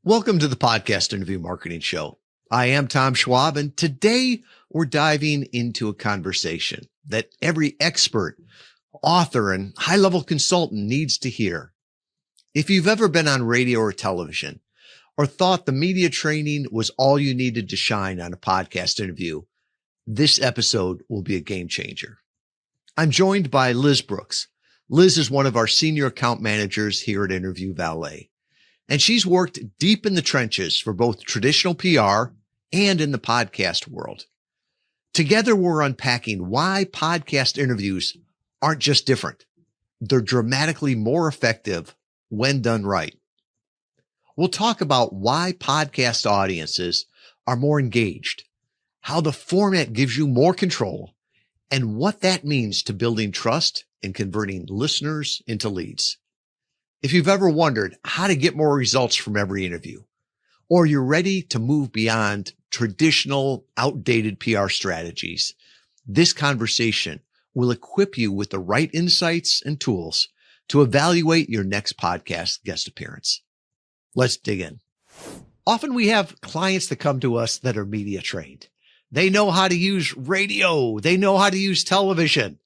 Welcome to the Podcast Interview Marketing Show. I am Tom Schwab, and today we're diving into a conversation that every expert, author, and high-level consultant needs to hear. If you've ever been on radio or television, or thought the media training was all you needed to shine on a podcast interview, this episode will be a game changer. I'm joined by Liz Brooks. Liz is one of our senior account managers here at Interview Valet. And she's worked deep in the trenches for both traditional PR and in the podcast world. Together, we're unpacking why podcast interviews aren't just different. They're dramatically more effective when done right. We'll talk about why podcast audiences are more engaged, how the format gives you more control, and what that means to building trust and converting listeners into leads. If you've ever wondered how to get more results from every interview, or you're ready to move beyond traditional outdated PR strategies, this conversation will equip you with the right insights and tools to evaluate your next podcast guest appearance. Let's dig in. Often we have clients that come to us that are media trained. They know how to use radio. They know how to use television,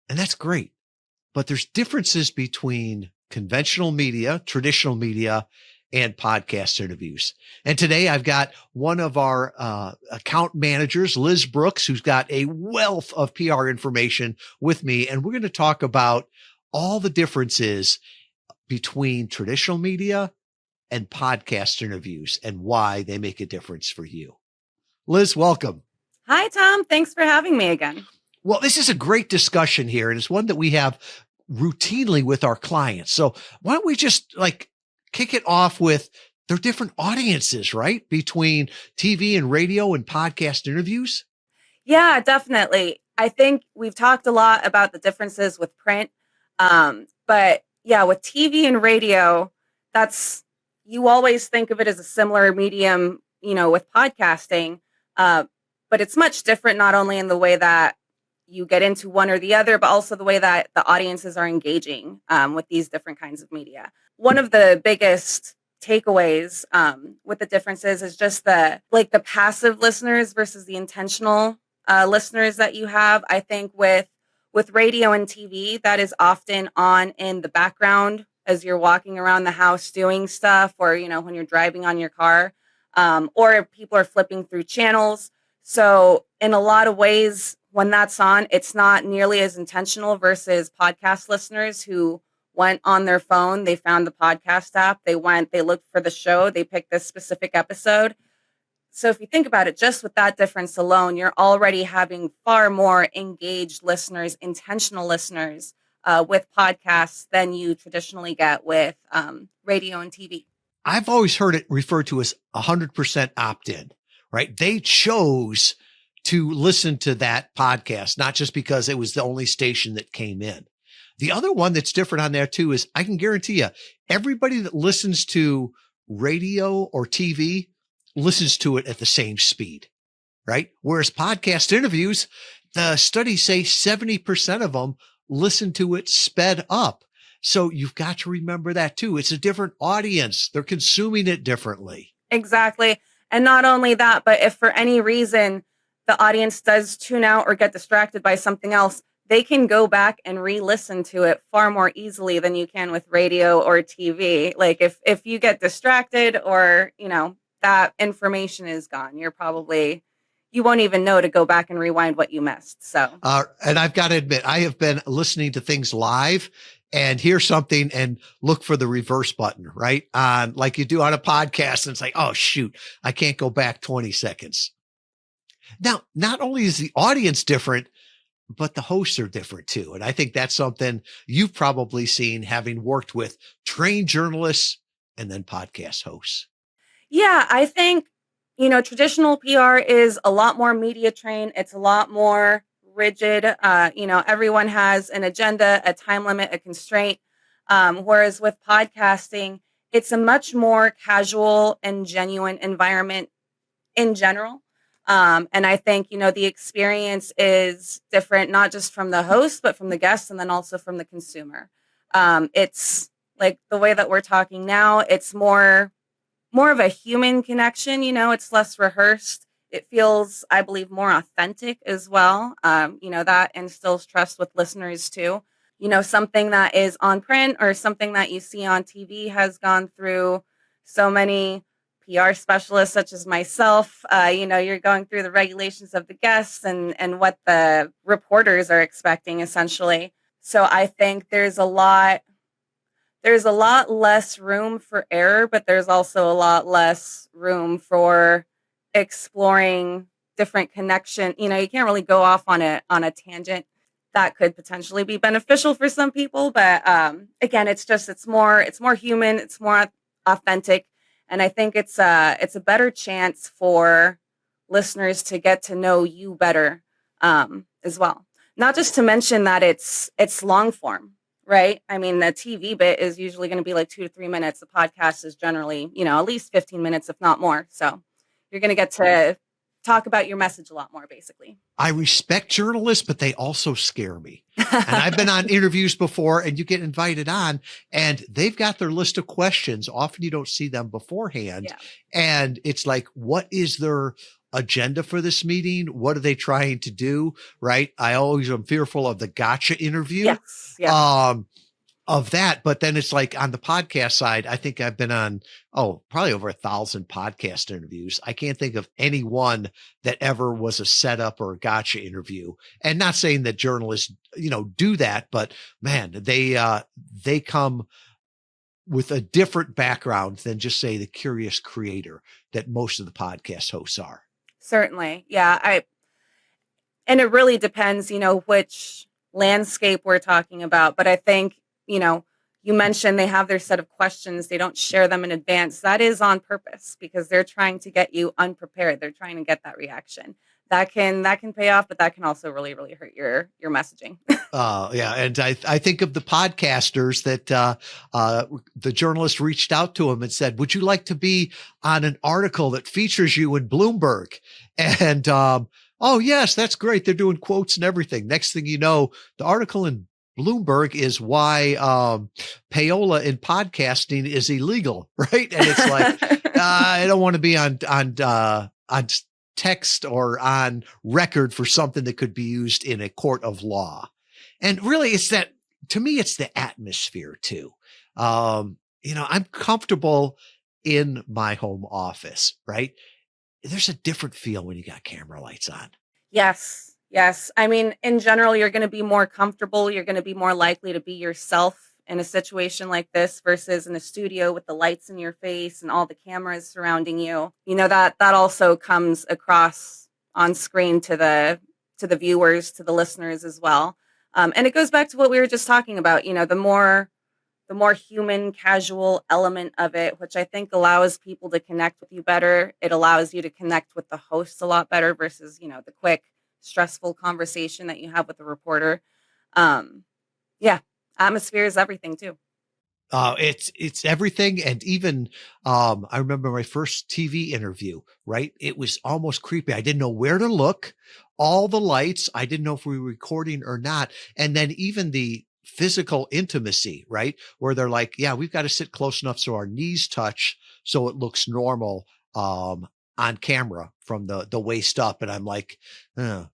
and that's great. But there's differences between conventional media, traditional media, and podcast interviews. And today I've got one of our account managers, Liz Brooks, who's got a wealth of PR information with me. And we're going to talk about all the differences between traditional media and podcast interviews and why they make a difference for you. Liz, welcome. Hi, Tom. Thanks for having me again. Well, this is a great discussion here, and it's one that we have routinely with our clients. So why don't we just kick it off with their different audiences, right? Between TV and radio and podcast interviews? Yeah, definitely. I think we've talked a lot about the differences with print. But yeah, with TV and radio, you always think of it as a similar medium, with podcasting. But it's much different, not only in the way that you get into one or the other, but also the way that the audiences are engaging with these different kinds of media. One of the biggest takeaways with the differences is just the passive listeners versus the intentional listeners that you have. I think with radio and TV, that is often on in the background as you're walking around the house doing stuff, or when you're driving on your car, or people are flipping through channels. So in a lot of ways, when that's on, it's not nearly as intentional versus podcast listeners who went on their phone. They found the podcast app. They looked for the show. They picked this specific episode. So if you think about it, just with that difference alone, you're already having far more engaged listeners, intentional listeners with podcasts than you traditionally get with radio and TV. I've always heard it referred to as 100% opt-in, right? They chose to listen to that podcast, not just because it was the only station that came in. The other one that's different on there too is I can guarantee you, everybody that listens to radio or TV listens to it at the same speed, right? Whereas podcast interviews, the studies say 70% of them listen to it sped up. So you've got to remember that too. It's a different audience. They're consuming it differently. Exactly. And not only that, but if for any reason the audience does tune out or get distracted by something else, they can go back and re-listen to it far more easily than you can with radio or TV. Like if you get distracted or, that information is gone, you won't even know to go back and rewind what you missed. So, and I've got to admit, I have been listening to things live and hear something and look for the reverse button, right? On like you do on a podcast. And it's like, oh shoot, I can't go back 20 seconds. Now, not only is the audience different, but the hosts are different too. And I think that's something you've probably seen having worked with trained journalists and then podcast hosts. Yeah, I think, traditional PR is a lot more media trained. It's a lot more rigid. Everyone has an agenda, a time limit, a constraint. Whereas with podcasting, it's a much more casual and genuine environment in general. And I think, the experience is different, not just from the host, but from the guests and then also from the consumer. It's like the way that we're talking now, it's more more of a human connection. It's less rehearsed. It feels, I believe, more authentic as well. That instills trust with listeners too. Something that is on print or something that you see on TV has gone through so many PR specialists such as myself. You're going through the regulations of the guests and what the reporters are expecting essentially. So I think there's a lot less room for error, but there's also a lot less room for exploring different connection. You can't really go off on a tangent that could potentially be beneficial for some people, but again, it's more human, it's more authentic, and I think it's a better chance for listeners to get to know you better as well. Not just to mention that it's long form, right? I mean, the TV bit is usually going to be like 2 to 3 minutes. The podcast is generally, at least 15 minutes, if not more. So you're going to get to talk about your message a lot more, basically. I respect journalists, but they also scare me. And I've been on interviews before, and you get invited on and they've got their list of questions. Often you don't see them beforehand. Yeah. And it's like, what is their agenda for this meeting? What are they trying to do? Right. I always am fearful of the gotcha interview. Yes. Yeah. Of that. But then it's like on the podcast side, I think I've been on, probably over 1,000 podcast interviews. I can't think of any one that ever was a setup or a gotcha interview. And not saying that journalists, do that, but man, they come with a different background than just say the curious creator that most of the podcast hosts are. Certainly. Yeah. And it really depends, which landscape we're talking about. But I think, you mentioned they have their set of questions. They don't share them in advance. That is on purpose because they're trying to get you unprepared. They're trying to get that reaction. That can pay off, but that can also really, really hurt your messaging. Yeah. And I think of the podcasters that the journalist reached out to him and said, would you like to be on an article that features you in Bloomberg? And oh, yes, that's great. They're doing quotes and everything. Next thing you know, the article in Bloomberg is why payola in podcasting is illegal, right? And it's like, I don't want to be on text or on record for something that could be used in a court of law. And really, it's that, to me, it's the atmosphere too. I'm comfortable in my home office, right? There's a different feel when you got camera lights on. Yes. Yes. I mean, in general, you're going to be more comfortable. You're going to be more likely to be yourself in a situation like this versus in a studio with the lights in your face and all the cameras surrounding you. That also comes across on screen to the viewers, to the listeners as well. And it goes back to what we were just talking about, the more human, casual element of it, which I think allows people to connect with you better. It allows you to connect with the host a lot better versus, the quick, stressful conversation that you have with the reporter. Yeah, atmosphere is everything too. It's everything. And even, I remember my first TV interview, right? It was almost creepy. I didn't know where to look, all the lights. I didn't know if we were recording or not. And then even the physical intimacy, right? Where they're like, yeah, we've got to sit close enough so our knees touch so it looks normal, on camera from the waist up. And I'm like, I'm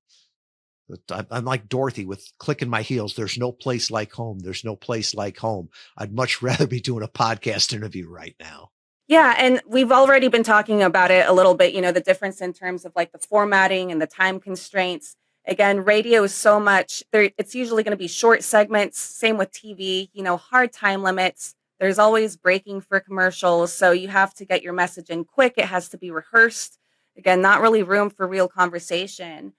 like Dorothy with clicking my heels. There's no place like home. There's no place like home. I'd much rather be doing a podcast interview right now. Yeah. And we've already been talking about it a little bit, the difference in terms of like the formatting and the time constraints. Again, radio is so much there. It's usually going to be short segments. Same with TV, hard time limits. There's always breaking for commercials. So you have to get your message in quick. It has to be rehearsed. Again, not really room for real conversation.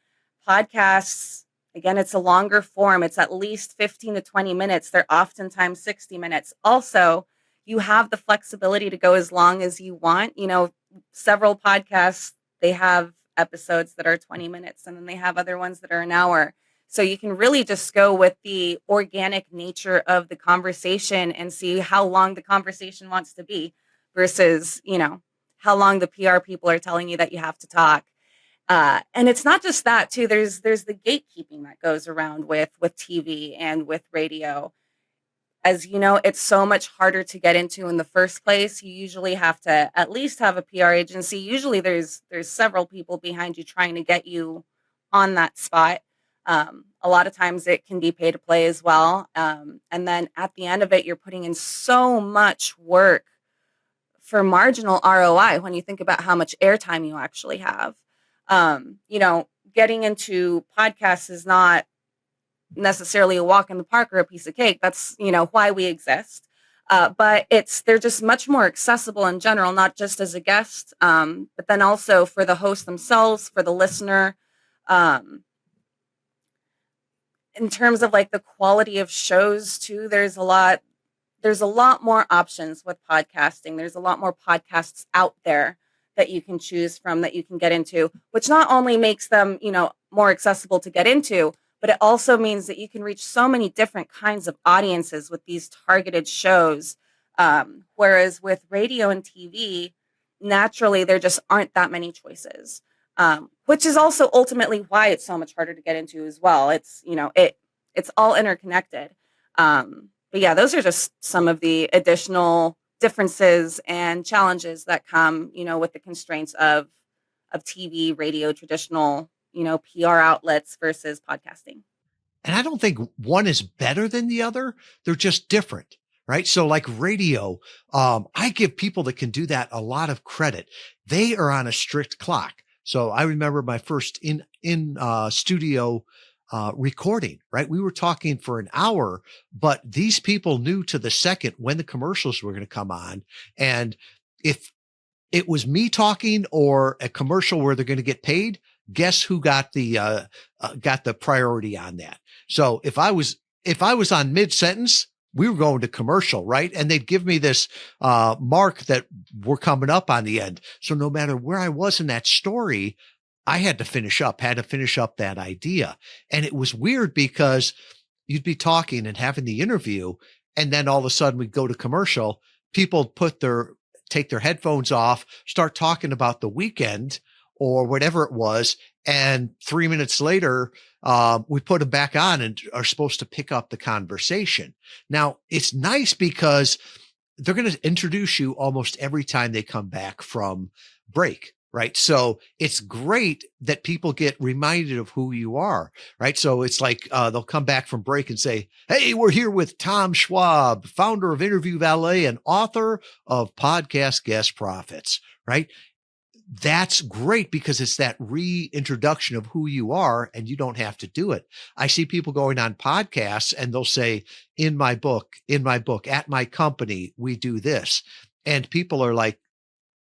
Podcasts, again, it's a longer form. It's at least 15 to 20 minutes. They're oftentimes 60 minutes. Also, you have the flexibility to go as long as you want. Several podcasts, they have episodes that are 20 minutes and then they have other ones that are an hour. So you can really just go with the organic nature of the conversation and see how long the conversation wants to be versus, how long the PR people are telling you that you have to talk. And it's not just that too. There's the gatekeeping that goes around with TV and with radio. as you know, it's so much harder to get into in the first place. You usually have to at least have a PR agency. Usually there's several people behind you trying to get you on that spot. A lot of times it can be pay to play as well. And then at the end of it, you're putting in so much work for marginal ROI when you think about how much airtime you actually have. You know, getting into podcasts is not necessarily a walk in the park or a piece of cake. That's, you know, why we exist. But they're just much more accessible in general, not just as a guest, but then also for the host themselves, for the listener. Um, in terms of like the quality of shows too, there's a lot more options with podcasting. There's a lot more podcasts out there that you can choose from, that you can get into, which not only makes them, you know, more accessible to get into, but it also means that you can reach so many different kinds of audiences with these targeted shows. Whereas with radio and TV, naturally, there just aren't that many choices, which is also ultimately why it's so much harder to get into as well. It's, you know, it's all interconnected. But yeah, those are just some of the additional differences and challenges that come, you know, with the constraints of TV, radio, traditional, you know, PR outlets versus podcasting. And I don't think one is better than the other. They're just different, right? So like radio, I give people that can do that a lot of credit. They are on a strict clock. So I remember my first in studio recording, right? We were talking for an hour, but these people knew to the second when the commercials were going to come on. And if it was me talking or a commercial where they're going to get paid, guess who got the priority on that? So if I was on mid sentence, we were going to commercial, right? And they'd give me this mark that we're coming up on the end. So no matter where I was in that story, I had to finish up that idea. And it was weird because you'd be talking and having the interview, and then all of a sudden we'd go to commercial. People take their headphones off, start talking about the weekend or whatever it was. And 3 minutes later, we put them back on and are supposed to pick up the conversation. Now it's nice because they're going to introduce you almost every time they come back from break. Right. So it's great that people get reminded of who you are. Right. So it's like they'll come back from break and say, hey, we're here with Tom Schwab, founder of Interview Valet and author of Podcast Guest Profits. Right. That's great because it's that reintroduction of who you are and you don't have to do it. I see people going on podcasts and they'll say, in my book, at my company, we do this. And people are like,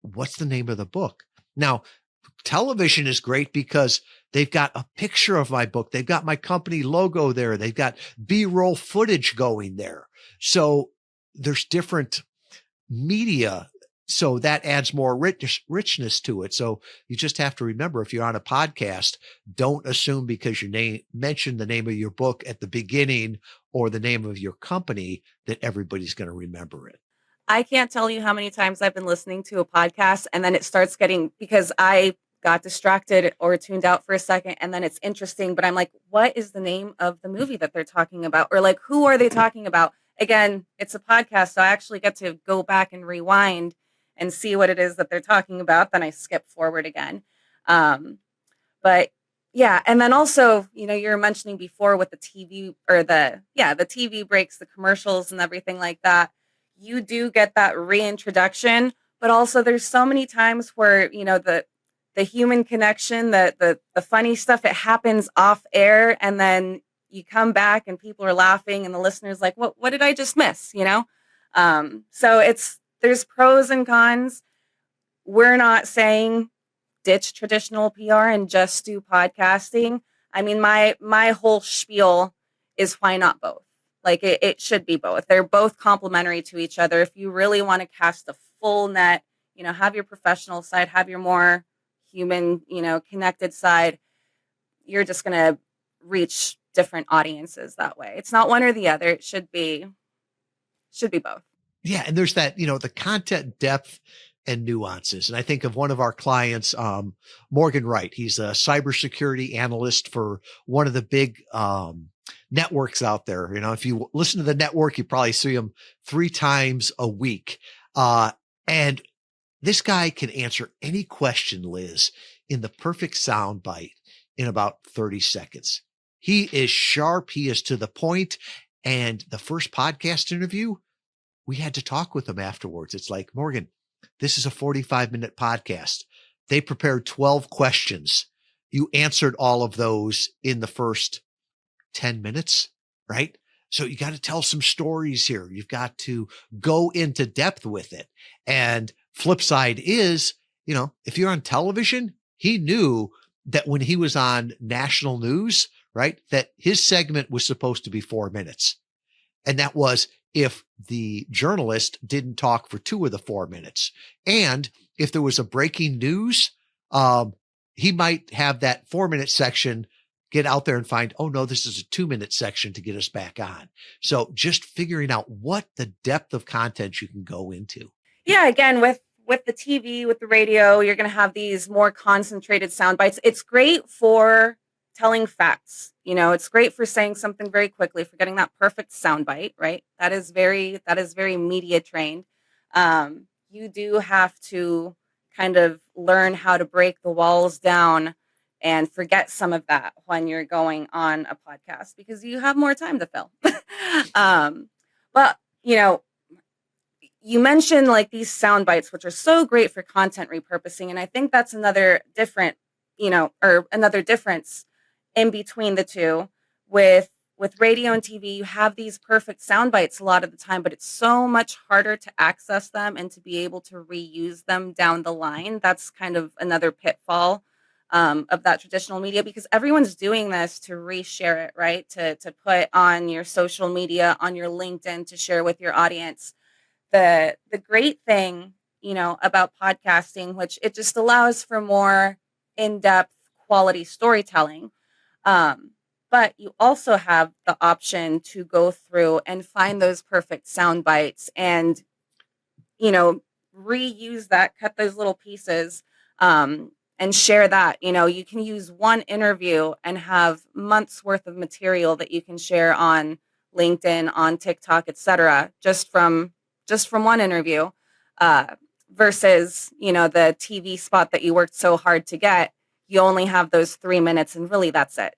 what's the name of the book? Now, television is great because they've got a picture of my book. They've got my company logo there. They've got B-roll footage going there. So there's different media. So that adds more richness to it. So you just have to remember, if you're on a podcast, don't assume because you mentioned the name of your book at the beginning or the name of your company that everybody's going to remember it. I can't tell you how many times I've been listening to a podcast and then it starts getting, because I got distracted or tuned out for a second and then it's interesting, but I'm like, what is the name of the movie that they're talking about? Or like, who are they talking about? Again, it's a podcast, so I actually get to go back and rewind and see what it is that they're talking about. Then I skip forward again. But yeah. And then also, you know, you were mentioning before with the TV or the TV breaks, the commercials and everything like that. You do get that reintroduction, but also there's so many times where, you know, the human connection, the funny stuff, it happens off air, and then you come back and people are laughing and the listener's like, what did I just miss? You know? So there's pros and cons. We're not saying ditch traditional PR and just do podcasting. I mean, my whole spiel is why not both? Like it should be both. They're both complementary to each other. If you really want to cast a full net, you know, have your professional side, have your more human, you know, connected side, you're just going to reach different audiences that way. It's not one or the other. It should be both. Yeah. And there's that, you know, the content depth and nuances. And I think of one of our clients, Morgan Wright. He's a cybersecurity analyst for one of the big networks out there. If you listen to the network, you probably see them 3 times a week. And this guy can answer any question, Liz, in the perfect soundbite in about 30 seconds. He is sharp. He is to the point. And the first podcast interview, we had to talk with him afterwards. It's like, Morgan, this is a 45-minute podcast. They prepared 12 questions. You answered all of those in the first 10 minutes, right? So you got to tell some stories here. You've got to go into depth with it. And flip side is, if you're on television, he knew that when he was on national news, right, that his segment was supposed to be 4 minutes. And that was if the journalist didn't talk for 2 of the 4 minutes. And if there was a breaking news, he might have that 4-minute section get out there and find, oh no, this is a 2-minute section to get us back on. So just figuring out what the depth of content you can go into. Yeah, again, with the TV, with the radio, you're going to have these more concentrated sound bites. It's great for telling facts. It's great for saying something very quickly, for getting that perfect sound bite, right? That is very media trained. You do have to kind of learn how to break the walls down and forget some of that when you're going on a podcast, because you have more time to fill. But you mentioned like these sound bites, which are so great for content repurposing. And I think that's another difference in between the two. With radio and TV, you have these perfect sound bites a lot of the time, but it's so much harder to access them and to be able to reuse them down the line. That's kind of another pitfall of that traditional media, because everyone's doing this to reshare it, right? To put on your social media, on your LinkedIn, to share with your audience. The great thing, about podcasting, which it just allows for more in-depth quality storytelling. But you also have the option to go through and find those perfect sound bites and, reuse that, cut those little pieces, and share that. You can use one interview and have months worth of material that you can share on LinkedIn, on TikTok, etc., just from one interview, versus, the TV spot that you worked so hard to get. You only have those 3 minutes, and really that's it.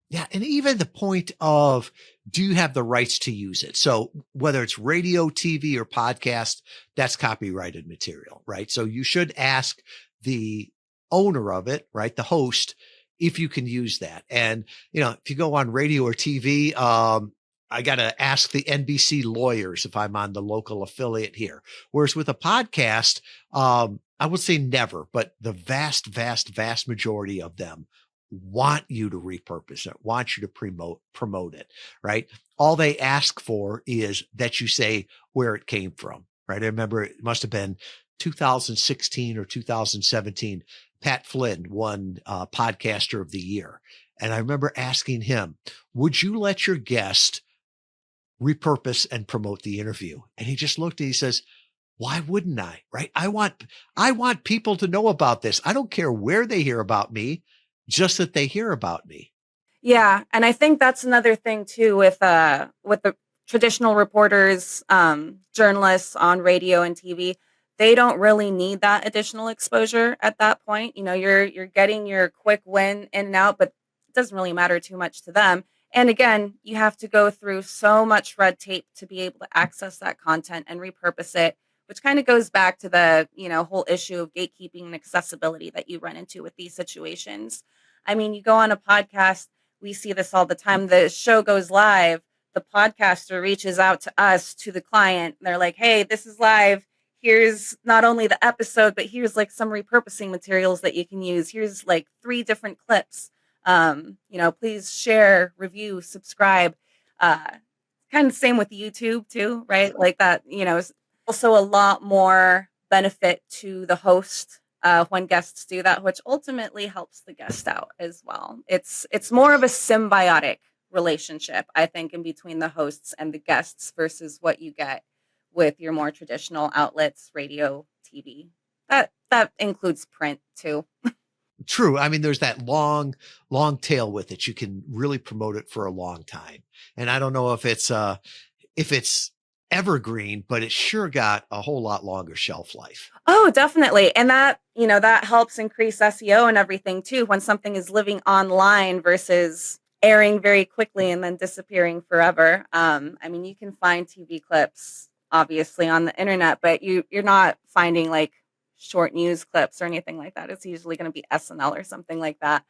Yeah. And even the point of, do you have the rights to use it? So whether it's radio, TV, or podcast, that's copyrighted material, right? So you should ask the owner of it, right, the host, if you can use that. And, if you go on radio or TV, I got to ask the NBC lawyers if I'm on the local affiliate here. Whereas with a podcast, I would say never, but the vast, vast, vast majority of them want you to repurpose it, want you to promote it, right? All they ask for is that you say where it came from, right? I remember it must have been 2016 or 2017. Pat Flynn won Podcaster of the Year. And I remember asking him, would you let your guest repurpose and promote the interview? And he just looked and he says, why wouldn't I? Right? I want people to know about this. I don't care where they hear about me, just that they hear about me. Yeah. And I think that's another thing too, with the traditional reporters, journalists on radio and TV. They don't really need that additional exposure at that point. You're getting your quick win in and out, but it doesn't really matter too much to them. And again, you have to go through so much red tape to be able to access that content and repurpose it, which kind of goes back to the, whole issue of gatekeeping and accessibility that you run into with these situations. I mean, you go on a podcast, we see this all the time. The show goes live, the podcaster reaches out to us, to the client, and they're like, hey, this is live. Here's not only the episode, but here's like some repurposing materials that you can use. Here's like 3 different clips. Please share, review, subscribe. Kind of same with YouTube too, right? Like that, also a lot more benefit to the host when guests do that, which ultimately helps the guest out as well. It's more of a symbiotic relationship, I think, in between the hosts and the guests versus what you get with your more traditional outlets, radio, TV. That includes print too. True. I mean, there's that long tail with it. You can really promote it for a long time. And I don't know if it's evergreen, but it sure got a whole lot longer shelf life. Oh, definitely. And that, that helps increase SEO and everything too when something is living online versus airing very quickly and then disappearing forever. I mean, you can find TV clips obviously on the internet, but you're not finding like short news clips or anything like that. It's usually going to be SNL or something like that.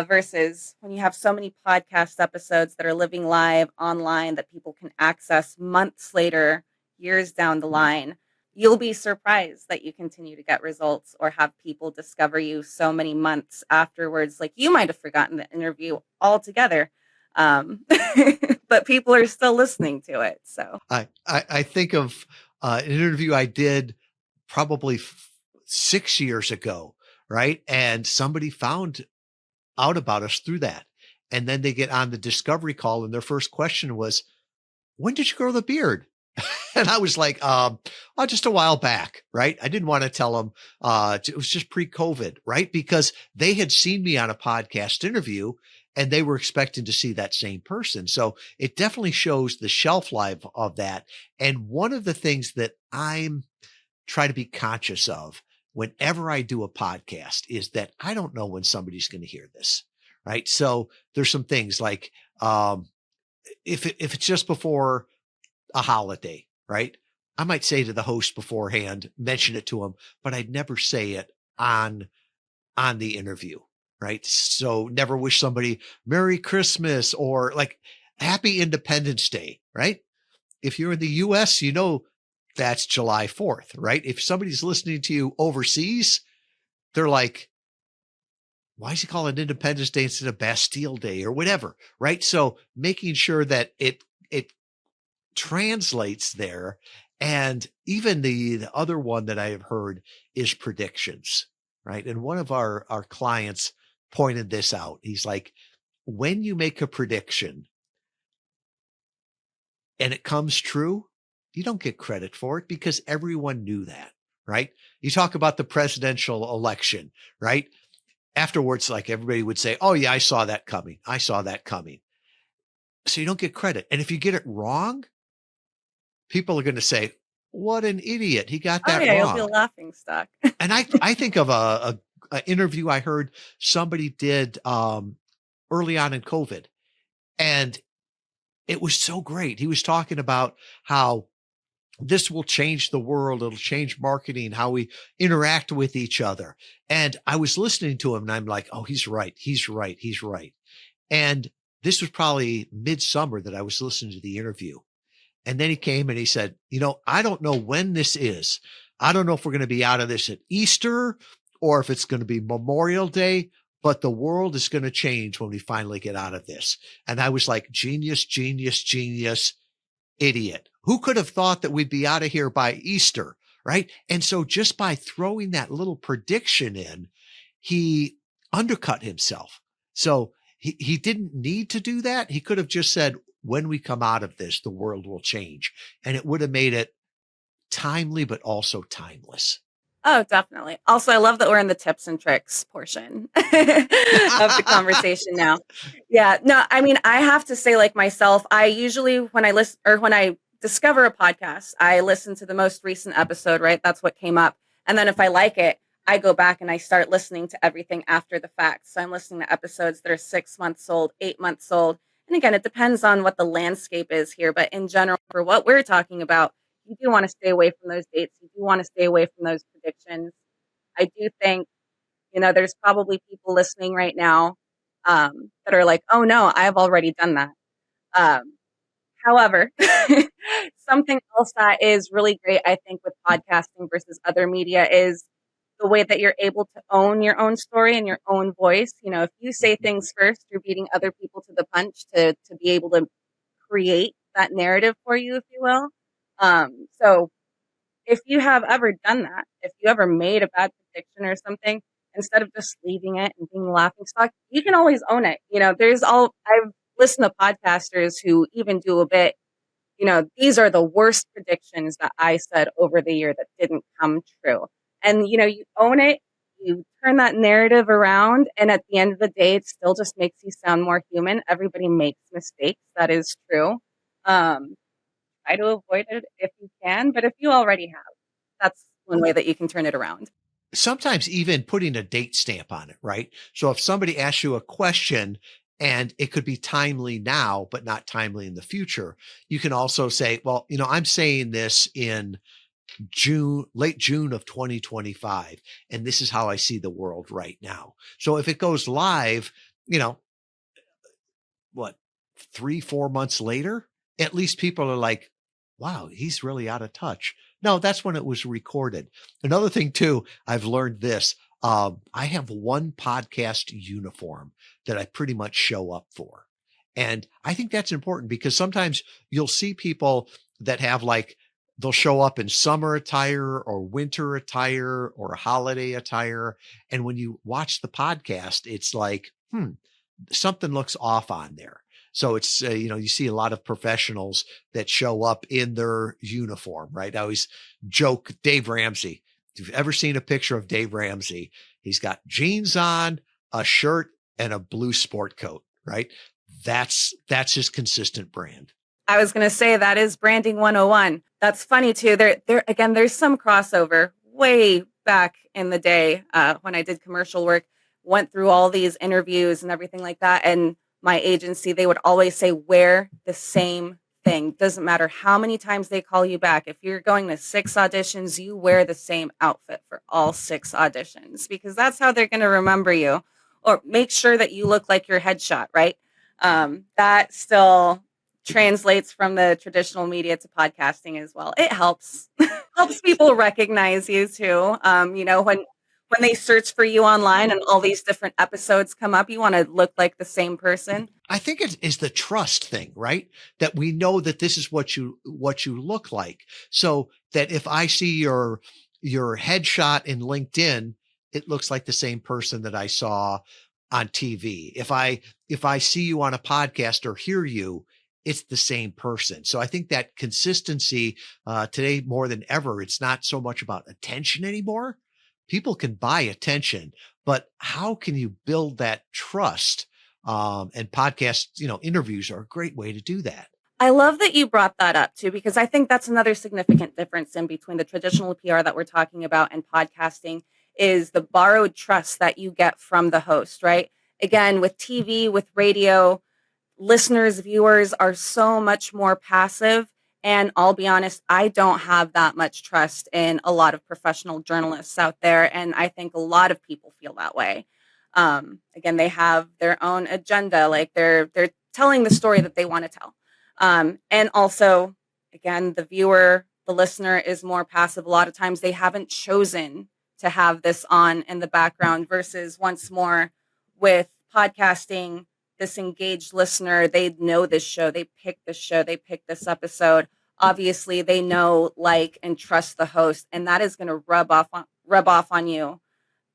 Versus when you have so many podcast episodes that are living live online that people can access months later, years down the line, you'll be surprised that you continue to get results or have people discover you so many months afterwards. Like you might have forgotten the interview altogether, but people are still listening to it. So I think of an interview I did probably 6 years ago, right? And somebody found out about us through that. And then they get on the discovery call and their first question was, when did you grow the beard? And I was like, just a while back, right? I didn't want to tell them, it was just pre-COVID, right? Because they had seen me on a podcast interview and they were expecting to see that same person. So it definitely shows the shelf life of that. And one of the things that I'm try to be conscious of whenever I do a podcast is that I don't know when somebody's going to hear this, right? So there's some things like, if it's just before a holiday, right? I might say to the host beforehand, mention it to him, but I'd never say it on the interview, right? So never wish somebody Merry Christmas or like Happy Independence Day, right? If you're in the US, that's July 4th, right? If somebody's listening to you overseas, they're like, why is he calling Independence Day instead of Bastille Day or whatever, right? So making sure that it translates there. And even the other one that I have heard is predictions, right? And one of our clients pointed this out. He's like, when you make a prediction and it comes true, you don't get credit for it because everyone knew that, right? You talk about the presidential election, right? Afterwards, like everybody would say, oh yeah, I saw that coming. I saw that coming. So you don't get credit. And if you get it wrong, people are going to say, what an idiot. He got that you'll be a wrong. laughing stock. And I think of a interview I heard somebody did early on in COVID. And it was so great. He was talking about how this will change the world. It'll change marketing, how we interact with each other. And I was listening to him and I'm like, oh, he's right. He's right. He's right. And this was probably midsummer that I was listening to the interview. And then he came and he said, I don't know when this is. I don't know if we're going to be out of this at Easter or if it's going to be Memorial Day, but the world is going to change when we finally get out of this. And I was like, genius, genius, genius, idiot. Who could have thought that we'd be out of here by Easter, right? And so just by throwing that little prediction in, he undercut himself. So he didn't need to do that. He could have just said, when we come out of this, the world will change. And it would have made it timely, but also timeless. Oh, definitely. Also, I love that we're in the tips and tricks portion of the conversation now. Yeah, no, I mean, I have to say, like myself, I usually, when I listen or when I discover a podcast, I listen to the most recent episode, right? That's what came up. And then if I like it, I go back and I start listening to everything after the fact. So I'm listening to episodes that are 6 months old, 8 months old. And again, it depends on what the landscape is here. But in general, for what we're talking about, you do want to stay away from those dates. You do want to stay away from those predictions. I do think, there's probably people listening right now that are like, oh no, I've already done that. However, something else that is really great, I think, with podcasting versus other media is the way that you're able to own your own story and your own voice. If you say things first, you're beating other people to the punch to be able to create that narrative for you, if you will. So if you have ever done that, if you ever made a bad prediction or something, instead of just leaving it and being the laughing stock, you can always own it. I've listened to podcasters who even do a bit, these are the worst predictions that I said over the year that didn't come true. And, you own it, you turn that narrative around, and at the end of the day, it still just makes you sound more human. Everybody makes mistakes. That is true. Um, Try to avoid it if you can, but if you already have, that's one way that you can turn it around. Sometimes even putting a date stamp on it, right? So if somebody asks you a question and it could be timely now, but not timely in the future, you can also say, well, I'm saying this in late June of 2025, and this is how I see the world right now. So if it goes live, you know, what, 3, 4 months later, at least people are like, wow, he's really out of touch. No, that's when it was recorded. Another thing too, I've learned this. I have one podcast uniform that I pretty much show up for. And I think that's important because sometimes you'll see people that have they'll show up in summer attire or winter attire or holiday attire. And when you watch the podcast, it's like, something looks off on there. So it's, you see a lot of professionals that show up in their uniform, right? I always joke Dave Ramsey. If you've ever seen a picture of Dave Ramsey, he's got jeans on, a shirt, and a blue sport coat, right? That's his consistent brand. I was going to say that is branding 101. That's funny too. Again, there's some crossover way back in the day when I did commercial work, went through all these interviews and everything like that. And my agency, they would always say, wear the same thing. Doesn't matter how many times they call you back. If you're going to 6 auditions, you wear the same outfit for all 6 auditions because that's how they're going to remember you, or make sure that you look like your headshot, right? That still translates from the traditional media to podcasting as well. It helps people recognize you too. When they search for you online and all these different episodes come up, you want to look like the same person. I think it is the trust thing, right? That we know that this is what you look like. So that if I see your headshot in LinkedIn, it looks like the same person that I saw on TV. If I see you on a podcast or hear you, it's the same person. So I think that consistency today more than ever, it's not so much about attention anymore. People can buy attention, but how can you build that trust? And podcast, interviews are a great way to do that. I love that you brought that up too, because I think that's another significant difference in between the traditional PR that we're talking about and podcasting is the borrowed trust that you get from the host, right? Again, with TV, with radio, listeners, viewers are so much more passive. And I'll be honest, I don't have that much trust in a lot of professional journalists out there. And I think a lot of people feel that way. Again, they have their own agenda, like they're telling the story that they want to tell. And also, again, the viewer, the listener is more passive. A lot of times they haven't chosen to have this on in the background versus once more with podcasting, this engaged listener, they know this show, they pick this show, they pick this episode. Obviously, they know, like, and trust the host, and that is going to rub off on you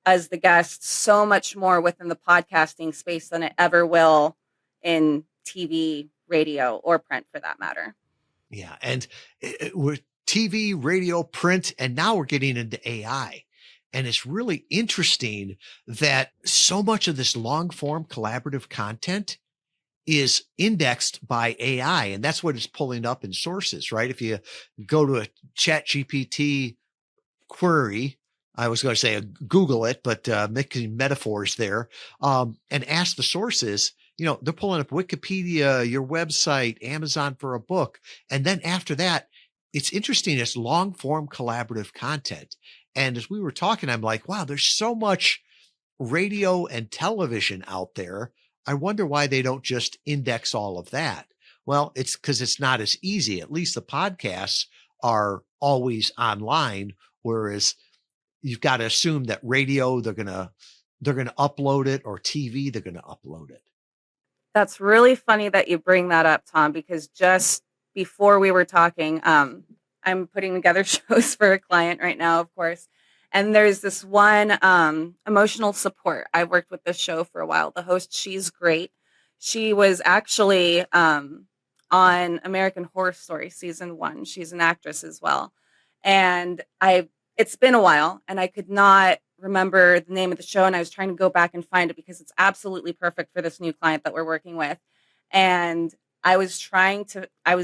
as the guest so much more within the podcasting space than it ever will in TV, radio, or print for that matter. Yeah. And we're TV, radio, print, and now we're getting into AI. And it's really interesting that so much of this long form collaborative content is indexed by AI. And that's what it's pulling up in sources, right? If you go to a ChatGPT query, I was going to say Google it, but making metaphors there, and ask the sources, they're pulling up Wikipedia, your website, Amazon for a book. And then after that, it's interesting. It's long form collaborative content. And as we were talking, I'm like, wow, there's so much radio and television out there. I wonder why they don't just index all of that. Well, it's because it's not as easy. At least the podcasts are always online, whereas you've got to assume that radio, they're going to upload it, or TV, they're going to upload it. That's really funny that you bring that up, Tom, because just before we were talking, I'm putting together shows for a client right now, of course. And there's this one emotional support. I worked with this show for a while. The host, she's great. She was actually on American Horror Story season 1. She's an actress as well. And I it's been a while and I could not remember the name of the show, and I was trying to go back and find it because it's absolutely perfect for this new client that we're working with. And I was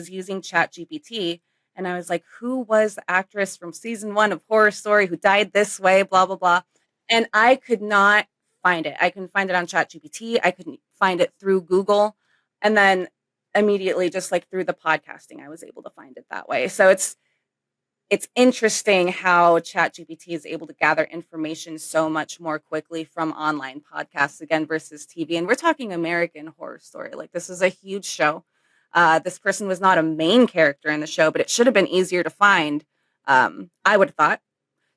using Chat GPT, and I was like, who was the actress from season 1 of Horror Story who died this way, blah, blah, blah. And I could not find it. I couldn't find it on Chat GPT. I couldn't find it through Google. And then immediately, just like through the podcasting, I was able to find it that way. So it's interesting how ChatGPT is able to gather information so much more quickly from online podcasts again versus TV. And we're talking American Horror Story. Like, this is a huge show. This person was not a main character in the show, but it should have been easier to find. I would have thought.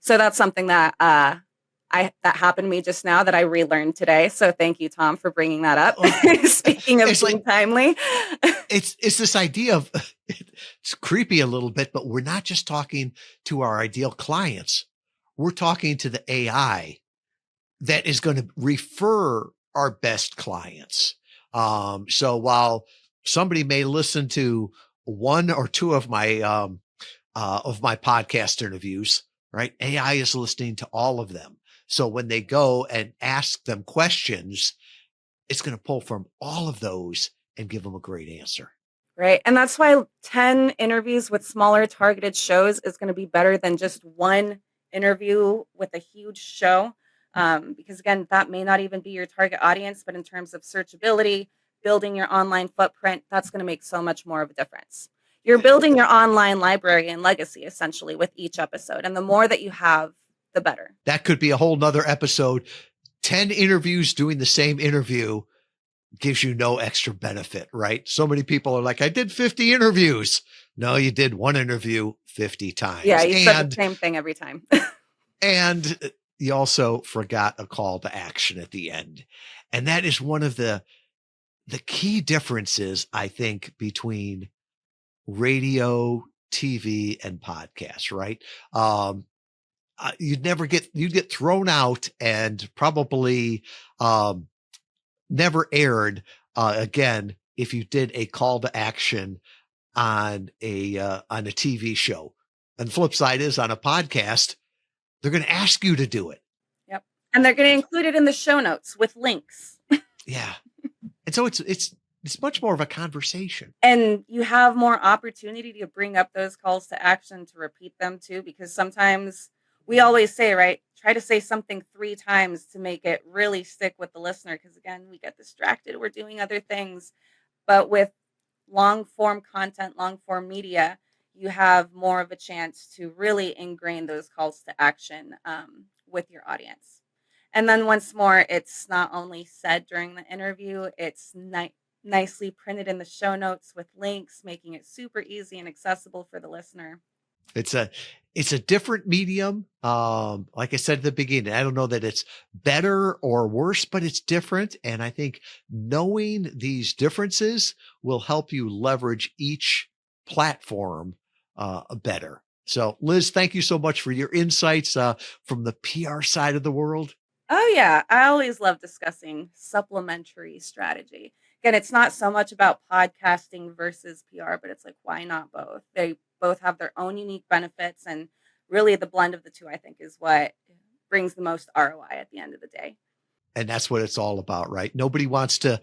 So that's something that that happened to me just now that I relearned today. So thank you, Tom, for bringing that up. Speaking of being timely. It's this idea of, it's creepy a little bit, but we're not just talking to our ideal clients. We're talking to the AI that is going to refer our best clients. So while somebody may listen to one or two of my podcast interviews, right? AI is listening to all of them. So when they go and ask them questions, it's going to pull from all of those and give them a great answer. Right. And that's why 10 interviews with smaller targeted shows is going to be better than just one interview with a huge show. Because again, that may not even be your target audience, but in terms of searchability, building your online footprint, that's going to make so much more of a difference. You're building your online library and legacy essentially with each episode. And the more that you have, the better. That could be a whole nother episode. 10 interviews doing the same interview gives you no extra benefit, right? So many people are like, I did 50 interviews. No, you did one interview 50 times. Yeah, you said the same thing every time. And you also forgot a call to action at the end. And that is one of the key differences, I think, between radio, TV, and podcasts, right? You'd get thrown out and probably never aired again if you did a call to action on a TV show. And the flip side is, on a podcast, they're going to ask you to do it. Yep. And they're going to include it in the show notes with links. Yeah. And so it's much more of a conversation. And you have more opportunity to bring up those calls to action, to repeat them too, because sometimes we always say, right, try to say something 3 times to make it really stick with the listener. Because again, we get distracted. We're doing other things. But with long form content, long form media, you have more of a chance to really ingrain those calls to action with your audience. And then once more, it's not only said during the interview, it's nicely printed in the show notes with links, making it super easy and accessible for the listener. It's a different medium. Like I said at the beginning, I don't know that it's better or worse, but it's different. And I think knowing these differences will help you leverage each platform better. So Liz, thank you so much for your insights from the PR side of the world. Oh yeah. I always love discussing supplementary strategy. Again, it's not so much about podcasting versus PR, but it's like, why not both? They both have their own unique benefits, and really the blend of the two, I think, is what brings the most ROI at the end of the day. And that's what it's all about, right? Nobody wants to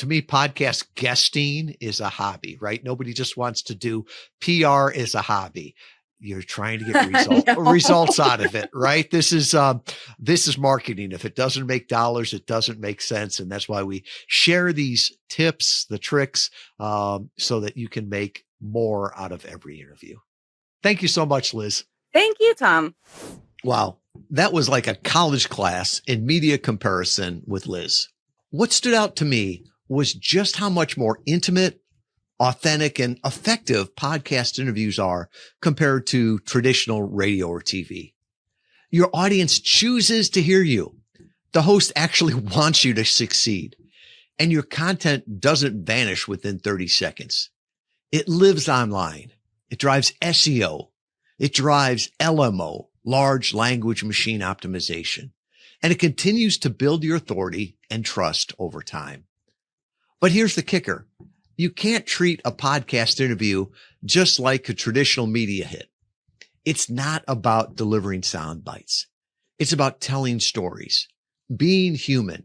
me, podcast guesting is a hobby, right? Nobody just wants to do PR is a hobby. You're trying to get results out of it, right? This is marketing. If it doesn't make dollars, it doesn't make sense. And that's why we share these tips, the tricks, so that you can make more out of every interview. Thank you so much, Liz. Thank you, Tom. Wow. That was like a college class in media comparison with Liz. What stood out to me was just how much more intimate, authentic, and effective podcast interviews are compared to traditional radio or TV. Your audience chooses to hear you. The host actually wants you to succeed, and your content doesn't vanish within 30 seconds. It lives online. It drives SEO. It drives LMO, large language machine optimization, and it continues to build your authority and trust over time. But here's the kicker. You can't treat a podcast interview just like a traditional media hit. It's not about delivering sound bites. It's about telling stories, being human,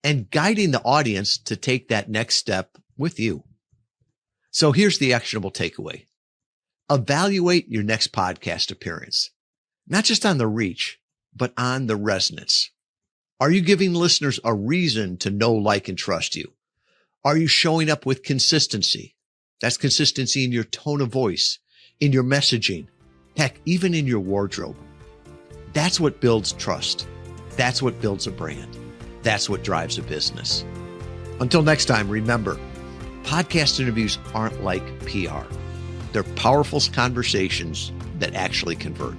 and guiding the audience to take that next step with you. So here's the actionable takeaway. Evaluate your next podcast appearance, not just on the reach, but on the resonance. Are you giving listeners a reason to know, like, and trust you? Are you showing up with consistency? That's consistency in your tone of voice, in your messaging, heck, even in your wardrobe. That's what builds trust. That's what builds a brand. That's what drives a business. Until next time, remember, podcast interviews aren't like PR. They're powerful conversations that actually convert.